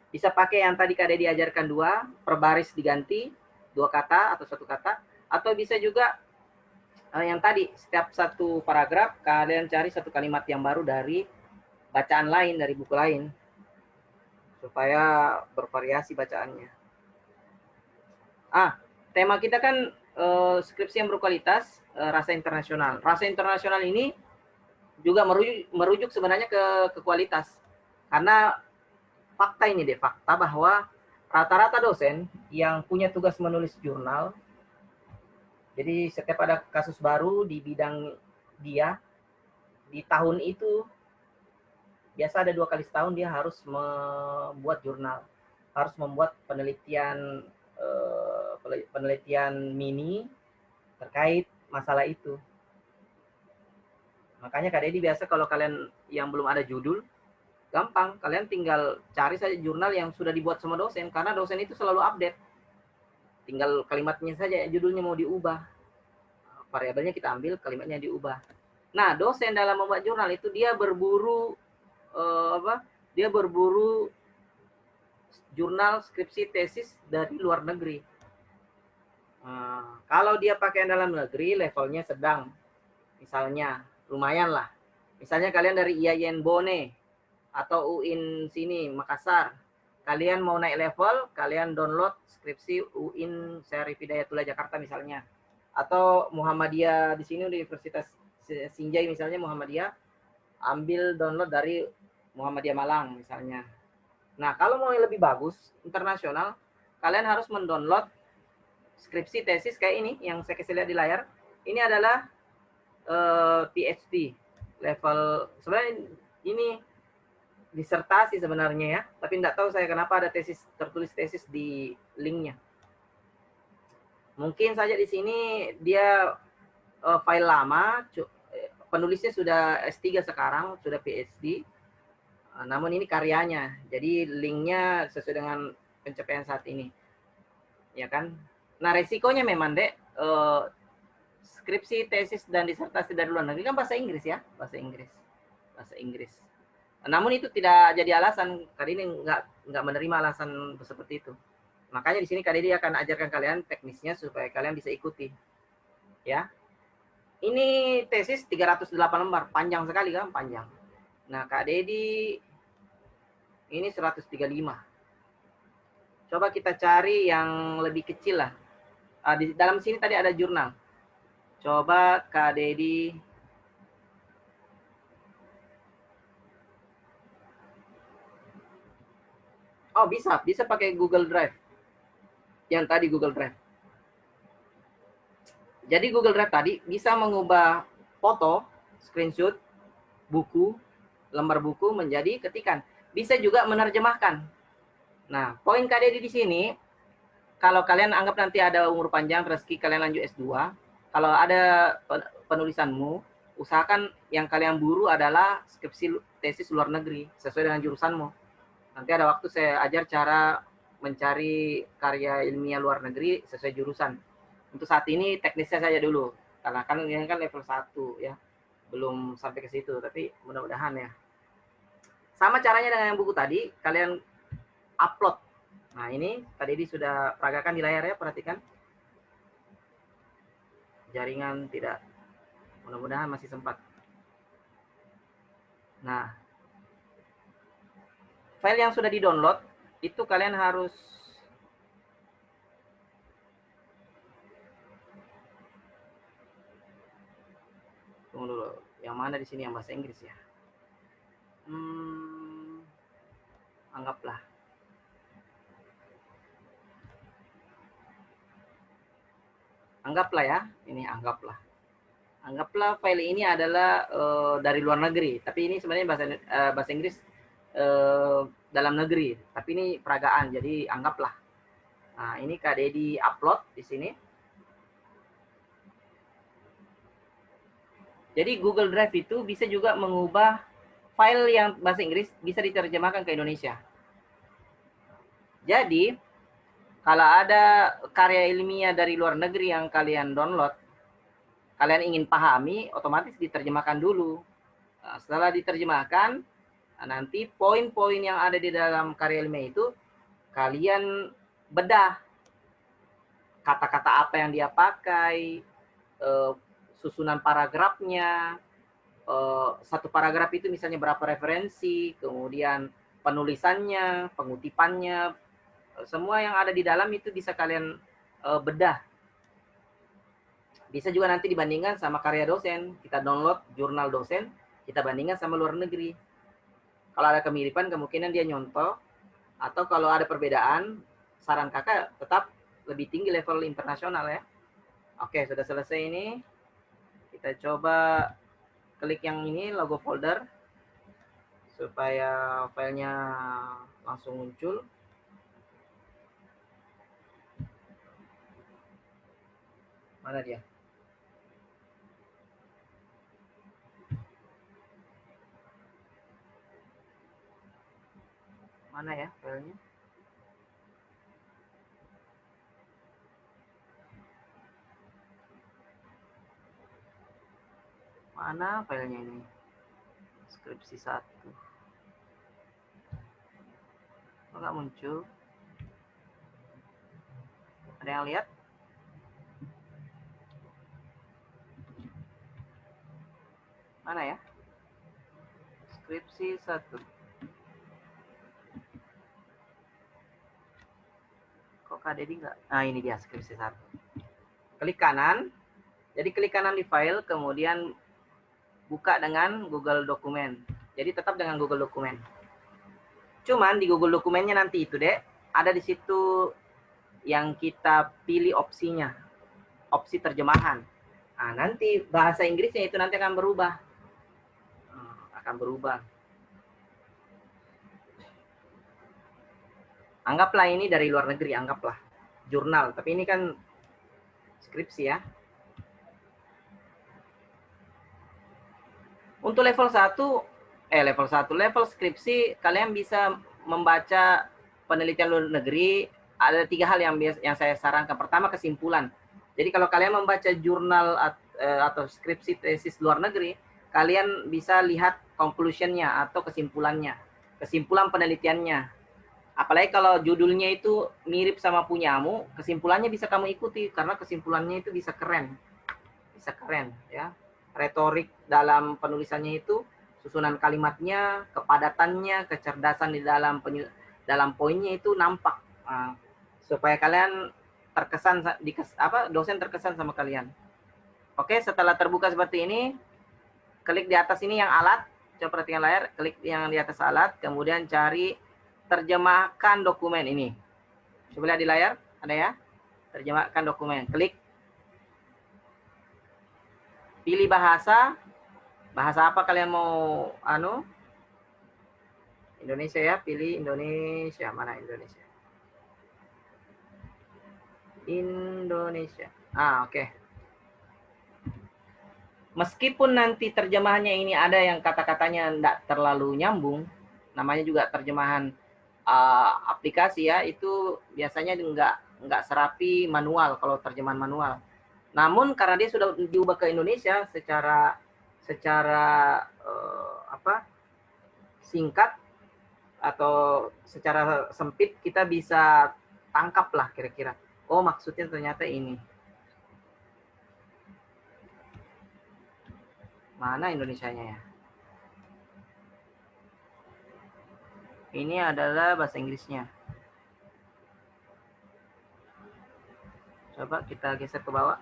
Bisa pakai yang tadi Kak Dedi diajarkan 2, per baris diganti 2 kata atau 1 kata, atau bisa juga yang tadi setiap satu paragraf kalian cari 1 kalimat yang baru dari bacaan lain, dari buku lain, supaya bervariasi bacaannya. Tema kita kan skripsi yang berkualitas, rasa internasional. Rasa internasional ini juga merujuk sebenarnya ke kualitas. Karena fakta ini deh, fakta bahwa rata-rata dosen yang punya tugas menulis jurnal, jadi setiap ada kasus baru di bidang dia, di tahun itu, biasa ada 2 kali setahun dia harus membuat jurnal, harus membuat penelitian penelitian mini terkait masalah itu. Makanya Kak Dedi biasa kalau kalian yang belum ada judul, gampang, kalian tinggal cari saja jurnal yang sudah dibuat sama dosen, karena dosen itu selalu update. Tinggal kalimatnya saja, judulnya mau diubah. Variabelnya kita ambil, kalimatnya diubah. Nah, dosen dalam membuat jurnal itu dia berburu Dia berburu jurnal skripsi tesis dari luar negeri. Nah, kalau dia pakai dalam negeri levelnya sedang, misalnya lumayan lah. Misalnya kalian dari IAIN Bone atau UIN sini Makassar, kalian mau naik level, kalian download skripsi UIN Syarif Hidayatullah Jakarta misalnya, atau Muhammadiyah di sini Universitas Sinjai misalnya Muhammadiyah, ambil download dari Muhammadiyah Malang misalnya. Nah, kalau mau yang lebih bagus, internasional, kalian harus mendownload skripsi tesis kayak ini, yang saya kasih lihat di layar. Ini adalah PhD level, sebenarnya ini disertasi sebenarnya ya, tapi enggak tahu saya kenapa ada tesis, tertulis tesis di linknya. Mungkin saja di sini dia file lama, penulisnya sudah S3 sekarang, sudah PhD. Namun ini karyanya, jadi linknya sesuai dengan pencapaian saat ini, ya kan? Nah resikonya memang dek, skripsi, tesis dan disertasi dari luar negeri kan bahasa Inggris ya, bahasa Inggris. Namun itu tidak jadi alasan, Kak Didi nggak menerima alasan seperti itu. Makanya di sini Kak Didi akan ajarkan kalian teknisnya supaya kalian bisa ikuti, ya. Ini tesis 308 lembar, panjang sekali kan, panjang. Nah Kak Dedi ini 135. Coba kita cari yang lebih kecil lah. Di dalam sini tadi ada jurnal. Coba Kak Dedi. Oh bisa pakai Google Drive. Yang tadi Google Drive. Jadi Google Drive tadi bisa mengubah foto, screenshot, buku, lembar buku menjadi ketikan. Bisa juga menerjemahkan. Nah, poin Kak Dedi di sini, kalau kalian anggap nanti ada umur panjang, rezeki kalian lanjut S2, kalau ada penulisanmu, usahakan yang kalian buru adalah skripsi tesis luar negeri, sesuai dengan jurusanmu. Nanti ada waktu saya ajar cara mencari karya ilmiah luar negeri sesuai jurusan. Untuk saat ini teknisnya saja dulu, karena kan ini kan level 1 ya, belum sampai ke situ, tapi mudah-mudahan ya. Sama caranya dengan yang buku tadi, kalian upload. Nah ini tadi sudah peragakan di layar ya, perhatikan. Jaringan tidak, mudah-mudahan masih sempat. Nah, file yang sudah di-download, itu kalian harus tunggu dulu, yang mana di sini yang bahasa Inggris ya? Anggaplah ya, ini anggaplah file ini adalah dari luar negeri, tapi ini sebenarnya bahasa Inggris dalam negeri, tapi ini peragaan, jadi anggaplah. Nah, ini Kak Dedi upload di sini. Jadi Google Drive itu bisa juga mengubah file yang bahasa Inggris, bisa diterjemahkan ke Indonesia. Jadi, kalau ada karya ilmiah dari luar negeri yang kalian download, kalian ingin pahami, otomatis diterjemahkan dulu. Nah, setelah diterjemahkan, nanti poin-poin yang ada di dalam karya ilmiah itu, kalian bedah. Kata-kata apa yang dia pakai, susunan paragrafnya, satu paragraf itu misalnya berapa referensi, kemudian penulisannya, pengutipannya, semua yang ada di dalam itu bisa kalian bedah. Bisa juga nanti dibandingkan sama karya dosen. Kita download jurnal dosen, Kita bandingkan sama luar negeri. Kalau ada kemiripan, kemungkinan dia nyontoh. Atau kalau ada perbedaan, saran kakak tetap lebih tinggi level internasional ya. Oke, sudah selesai ini. Kita coba klik yang ini, logo folder. Supaya filenya langsung muncul. Mana dia? Mana ya filenya? Mana filenya ini? Skripsi 1. Kok nggak muncul? Ada yang lihat? Mana ya? Skripsi 1. Kok Kak Dedi nggak? Nah, ini dia skripsi 1. Klik kanan. Jadi klik kanan di file, kemudian buka dengan Google Dokumen. Jadi tetap dengan Google Dokumen. Cuman di Google Dokumennya nanti itu, Dek, ada di situ yang kita pilih opsinya. Opsi terjemahan. Nah, nanti bahasa Inggrisnya itu nanti akan berubah. Anggaplah ini dari luar negeri, anggaplah jurnal. Tapi ini kan skripsi ya. Untuk level 1, level skripsi, kalian bisa membaca penelitian luar negeri. Ada 3 hal yang saya sarankan. Pertama, kesimpulan. Jadi kalau kalian membaca jurnal atau skripsi tesis luar negeri, kalian bisa lihat conclusion-nya atau kesimpulannya. Kesimpulan penelitiannya. Apalagi kalau judulnya itu mirip sama punyamu, kesimpulannya bisa kamu ikuti karena kesimpulannya itu bisa keren. Bisa keren ya. Retorik dalam penulisannya itu, susunan kalimatnya, kepadatannya, kecerdasan di dalam poinnya itu nampak. Nah, supaya kalian terkesan dosen terkesan sama kalian. Oke, setelah terbuka seperti ini, klik di atas ini yang alat, coba perhatikan layar, klik yang di atas alat, kemudian cari terjemahkan dokumen ini. Coba lihat di layar, ada ya? Terjemahkan dokumen. Klik. Pilih bahasa. Bahasa apa kalian mau Indonesia ya, pilih Indonesia. Mana Indonesia? Indonesia. Oke. Meskipun nanti terjemahannya ini ada yang kata-katanya enggak terlalu nyambung, namanya juga terjemahan aplikasi ya, itu biasanya enggak serapi manual kalau terjemahan manual. Namun karena dia sudah diubah ke Indonesia secara singkat atau secara sempit, kita bisa tangkap lah kira-kira. Oh, maksudnya ternyata ini. Mana Indonesianya ya? Ini adalah bahasa Inggrisnya. Coba kita geser ke bawah.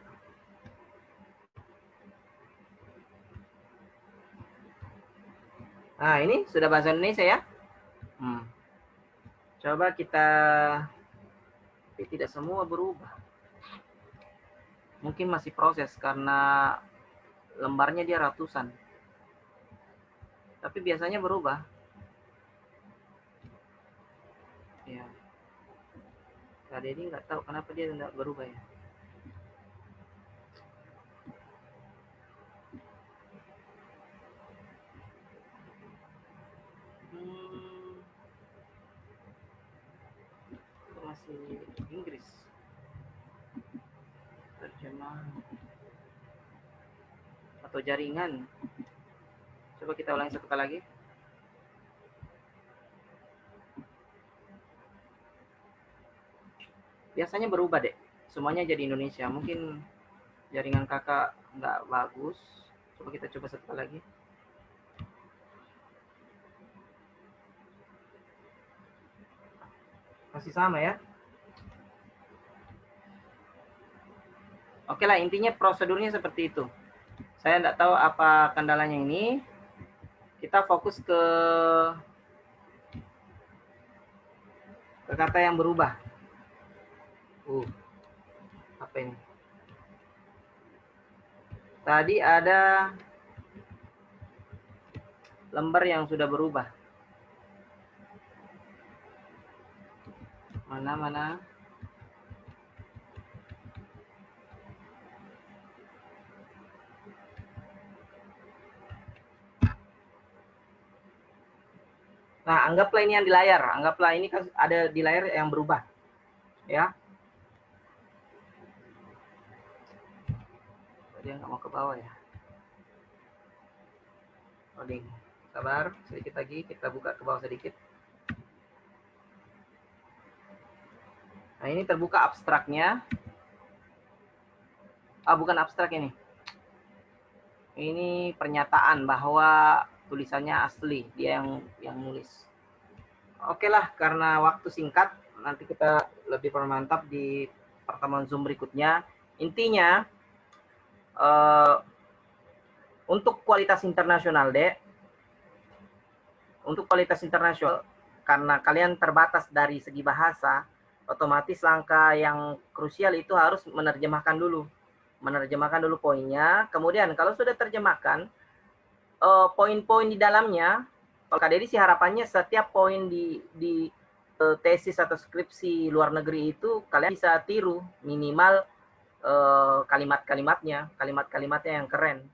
Nah, ini sudah bahasa Indonesia ya. Coba kita, tapi tidak semua berubah. Mungkin masih proses karena lembarnya dia ratusan. Tapi biasanya berubah. Ya. Tadi ini nggak tahu kenapa dia tidak berubah ya. Masih Inggris. Terjemahan. Atau jaringan. Coba kita ulangi satu kali lagi. Biasanya berubah deh. Semuanya jadi Indonesia. Mungkin jaringan kakak nggak bagus. Coba kita coba satu kali lagi. Masih sama ya. Oke lah, intinya prosedurnya seperti itu. Saya nggak tahu apa kendalanya ini. kita fokus ke kata yang berubah. Apa ini? Tadi ada lembar yang sudah berubah. Mana? Nah, anggaplah ini yang di layar. Anggaplah ini kan ada di layar yang berubah. Ya. Dia nggak mau ke bawah ya. Loading. Sabar, sedikit lagi. Kita buka ke bawah sedikit. Nah, ini terbuka abstraknya. Bukan abstrak ini. Ini pernyataan bahwa tulisannya asli, dia yang nulis. Oke lah, karena waktu singkat, nanti kita lebih permantap di pertemuan Zoom berikutnya. Intinya, untuk kualitas internasional, untuk kualitas internasional, karena kalian terbatas dari segi bahasa, otomatis langkah yang krusial itu harus menerjemahkan dulu poinnya. Kemudian kalau sudah terjemahkan, poin-poin di dalamnya, kalau Kak Dedi sih harapannya setiap poin di tesis atau skripsi luar negeri itu kalian bisa tiru minimal kalimat-kalimatnya yang keren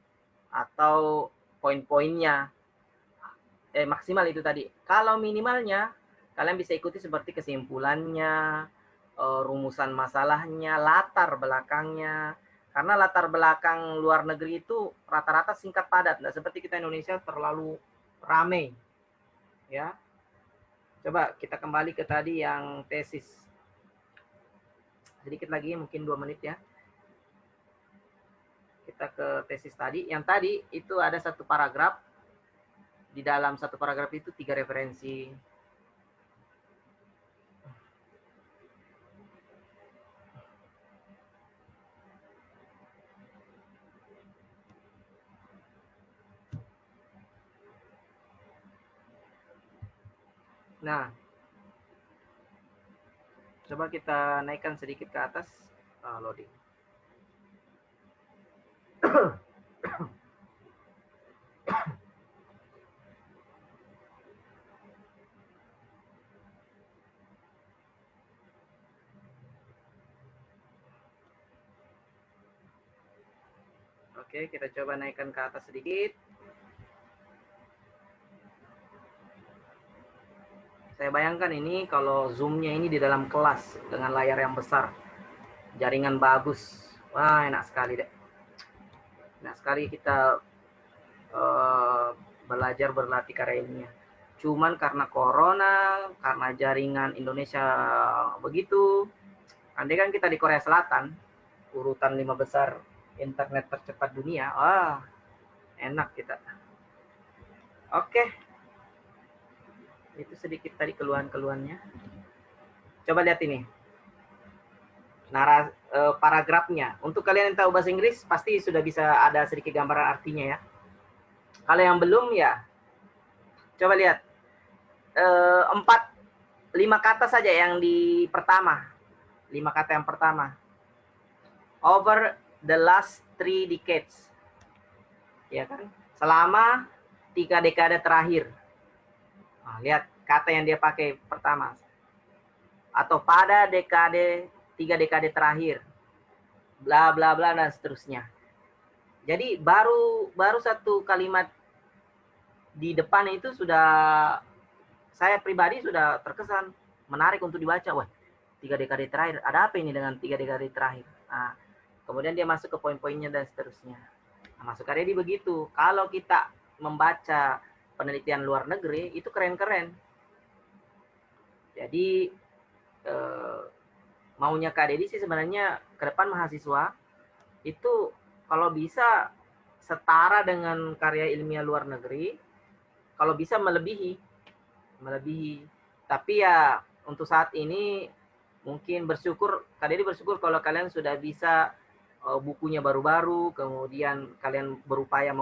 atau poin-poinnya maksimal itu tadi. Kalau minimalnya kalian bisa ikuti seperti kesimpulannya, rumusan masalahnya, latar belakangnya. Karena latar belakang luar negeri itu rata-rata singkat padat, nggak seperti kita Indonesia terlalu rame. Ya, coba kita kembali ke tadi yang tesis. Sedikit lagi, mungkin 2 menit ya. Kita ke tesis tadi. Yang tadi itu ada satu paragraf. Di dalam satu paragraf itu 3 referensi. Nah, coba kita naikkan sedikit ke atas, loading. Oke, kita coba naikkan ke atas sedikit. Saya bayangkan ini kalau zoomnya ini di dalam kelas dengan layar yang besar, jaringan bagus, wah enak sekali deh. Enak sekali kita belajar berlatih karya ilmiah. Cuman karena corona, karena jaringan Indonesia begitu, andai kan kita di Korea Selatan, urutan 5 besar internet tercepat dunia, wah enak kita. Oke. Itu sedikit tadi keluhan-keluhannya. Coba lihat ini. Paragrafnya. Untuk kalian yang tahu bahasa Inggris, pasti sudah bisa ada sedikit gambaran artinya ya. Kalau yang belum ya, coba lihat. 5 kata saja yang di pertama. 5 kata yang pertama. Over the last 3 decades. Ya kan? Selama 3 dekade terakhir. Nah, lihat kata yang dia pakai pertama. Atau pada 3 dekade terakhir. Bla bla bla dan seterusnya. Jadi baru satu kalimat di depan itu sudah saya pribadi sudah terkesan menarik untuk dibaca. Wah, 3 dekade terakhir. Ada apa ini dengan 3 dekade terakhir? Nah, kemudian dia masuk ke poin-poinnya dan seterusnya. Nah, masuk karya di begitu. Kalau kita membaca penelitian luar negeri itu keren-keren. Jadi maunya Kak Dedi sih sebenarnya ke depan mahasiswa itu kalau bisa setara dengan karya ilmiah luar negeri, kalau bisa melebihi. Tapi ya untuk saat ini mungkin bersyukur, Kak Dedi bersyukur kalau kalian sudah bisa bukunya baru-baru, kemudian kalian berupaya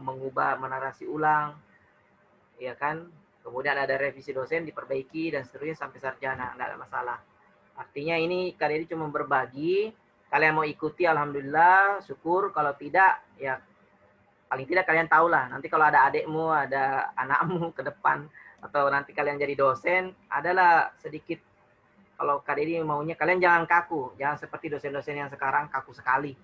mengubah, menarasi ulang. ya kan. Kemudian ada revisi dosen, diperbaiki dan seterusnya sampai sarjana, tidak ada masalah. Artinya ini kalian cuma berbagi. Kalian mau ikuti, alhamdulillah, syukur. Kalau tidak, ya paling tidak kalian tahulah. Nanti kalau ada adikmu, ada anakmu ke depan, atau nanti kalian jadi dosen, adalah sedikit. Kalau KDD maunya kalian jangan kaku, jangan seperti dosen-dosen yang sekarang kaku sekali.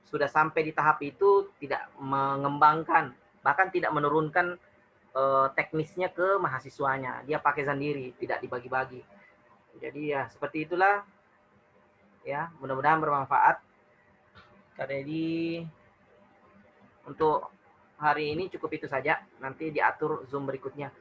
Sudah sampai di tahap itu tidak mengembangkan, bahkan tidak menurunkan teknisnya ke mahasiswanya. Dia pakai sendiri, tidak dibagi-bagi. Jadi ya seperti itulah. Ya, mudah-mudahan bermanfaat. Jadi untuk hari ini cukup itu saja. Nanti diatur Zoom berikutnya.